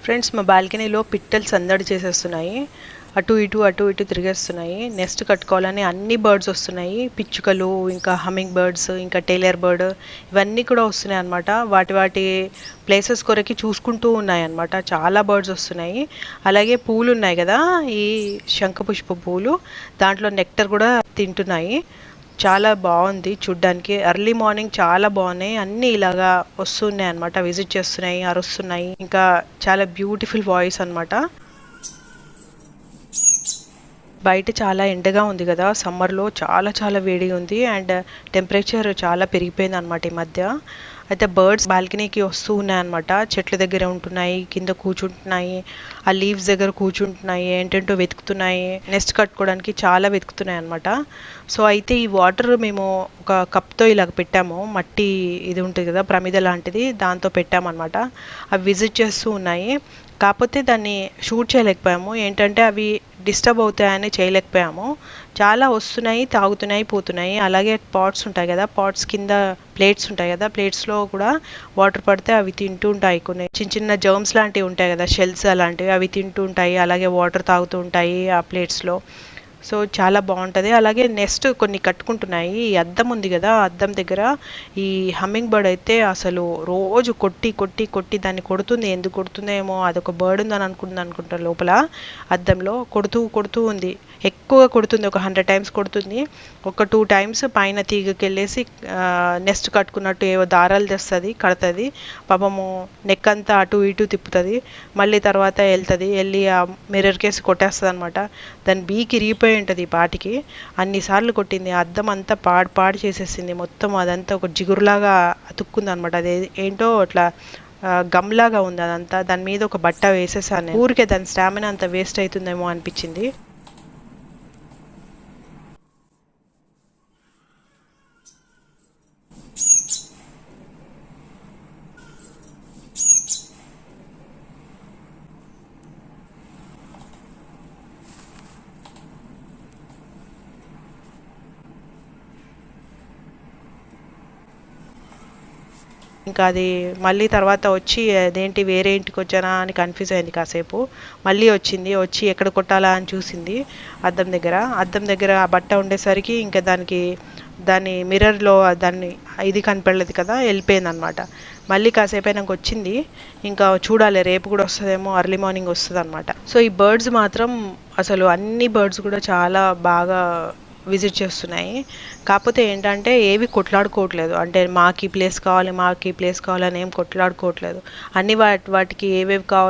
Friends, మా బాల్కనీలో పిట్టలు సందడి చేసేస్తున్నాయి. అటు ఇటు తిరిగేస్తున్నాయి. నెస్ట్ కట్టుకోవాలని అన్ని బర్డ్స్ వస్తున్నాయి. పిచ్చుకలు, ఇంకా హమ్మింగ్ బర్డ్స్, ఇంకా టైలర్ బర్డ్, ఇవన్నీ కూడా వస్తున్నాయి అన్నమాట. వాటి ప్లేసెస్ కొరకి చూసుకుంటూ ఉన్నాయి అన్నమాట. చాలా బర్డ్స్ వస్తున్నాయి. అలాగే పూలు ఉన్నాయి కదా, ఈ శంఖపుష్ప పూలు, దాంట్లో నెక్టర్ కూడా తింటున్నాయి. చాలా బాగుంది చూడ్డానికి. ఎర్లీ మార్నింగ్ చాలా బాగున్నాయి. అన్నీ ఇలాగా వస్తున్నాయి అనమాట, విజిట్ చేస్తున్నాయి, అరుస్తున్నాయి. ఇంకా చాలా బ్యూటిఫుల్ వాయిస్ అనమాట. బయట చాలా ఎండగా ఉంది కదా, సమ్మర్లో చాలా చాలా వేడిగా ఉంది. అండ్ టెంపరేచర్ చాలా పెరిగిపోయింది అనమాట ఈ మధ్య. అయితే బర్డ్స్ బాల్కనీకి వస్తూ ఉన్నాయన్నమాట. చెట్ల దగ్గర ఉంటున్నాయి, కింద కూర్చుంటున్నాయి, ఆ లీవ్స్ దగ్గర కూర్చుంటున్నాయి, ఏంటంటో వెతుకుతున్నాయి. నెస్ట్ కట్టుకోవడానికి చాలా వెతుకుతున్నాయి అనమాట. సో అయితే ఈ వాటర్ మేము ఒక కప్తో ఇలాగ పెట్టాము. మట్టి ఇది ఉంటుంది కదా, ప్రమిద లాంటిది, దాంతో పెట్టామన్నమాట. అవి విజిట్ చేస్తూ ఉన్నాయి. కాకపోతే దాన్ని షూట్ చేయలేకపోయాము. ఏంటంటే అవి డిస్టర్బ్ అవుతాయని చేయలేకపోయాము. చాలా వస్తున్నాయి, తాగుతున్నాయి, పోతున్నాయి. అలాగే పాట్స్ ఉంటాయి కదా, పాట్స్ కింద ప్లేట్స్ ఉంటాయి కదా, ప్లేట్స్లో కూడా వాటర్ పడితే అవి తింటూ ఉంటాయి. కొన్ని చిన్న చిన్న జర్మ్స్ లాంటివి ఉంటాయి కదా, షెల్స్ అలాంటివి, అవి తింటూ ఉంటాయి. అలాగే వాటర్ తాగుతూ ఉంటాయి ఆ ప్లేట్స్లో. సో చాలా బాగుంటుంది. అలాగే నెక్స్ట్ కొన్ని కట్టుకుంటున్నాయి. ఈ అద్దం ఉంది కదా, అద్దం దగ్గర ఈ హమ్మింగ్ బర్డ్ అయితే అసలు రోజు కొట్టి కొట్టి కొట్టి దాన్ని కొడుతుంది. ఎందుకు కొడుతుందేమో, అదొక బర్డ్ ఉందని అనుకుంటా లోపల అద్దంలో. కొడుతూ కొడుతూ ఉంది, ఎక్కువ కొడుతుంది. ఒక 100 times కొడుతుంది. ఒక 2 times పైన తీగకి వెళ్ళేసి నెస్ట్ కట్టుకున్నట్టు ఏవో దారాలు తెస్తుంది, కడుతుంది. పాపము నెక్ అంతా అటు ఇటు తిప్పుతుంది. మళ్ళీ తర్వాత వెళ్తుంది, వెళ్ళి ఆ మిర్రర్ కేసి కొట్టేస్తుంది అనమాట. దాని బీకి ఇరిగిపోయి ఉంటుంది ఈ పాటికి. అన్నిసార్లు కొట్టింది. ఆ అద్దం అంతా పాడు చేసేసింది మొత్తం. అదంతా ఒక జిగురులాగా అతుక్కుంది అనమాట. అది ఏంటో అట్లా గమ్లాగా ఉంది అదంతా. దాని మీద ఒక బట్ట వేసేసాను. ఊరికే దాని స్టామినా అంత వేస్ట్ అవుతుందేమో అనిపించింది. ఇంకా అది మళ్ళీ తర్వాత వచ్చి అదేంటి వేరే ఇంటికి వచ్చానా అని కన్ఫ్యూజ్ అయింది కాసేపు. మళ్ళీ వచ్చి ఎక్కడ కొట్టాలా అని చూసింది. అద్దం దగ్గర ఆ బట్ట ఉండేసరికి ఇంకా దాని మిర్రర్లో దాన్ని ఇది కనపడలేదు కదా, వెళ్ళిపోయింది అనమాట. మళ్ళీ కాసేపు అయినాక వచ్చింది. ఇంకా చూడాలి, రేపు కూడా వస్తుందేమో, ఎర్లీ మార్నింగ్ వస్తుంది అనమాట. సో ఈ బర్డ్స్ మాత్రం అసలు అన్ని బర్డ్స్ కూడా చాలా బాగా విజిట్ చేస్తున్నాయి. కాకపోతే ఏంటంటే ఏవి కొట్లాడుకోవట్లేదు. అంటే మాకు ఈ ప్లేస్ కావాలి అని ఏం కొట్లాడుకోవట్లేదు. అన్ని వాటికి ఏవేవి కావాలి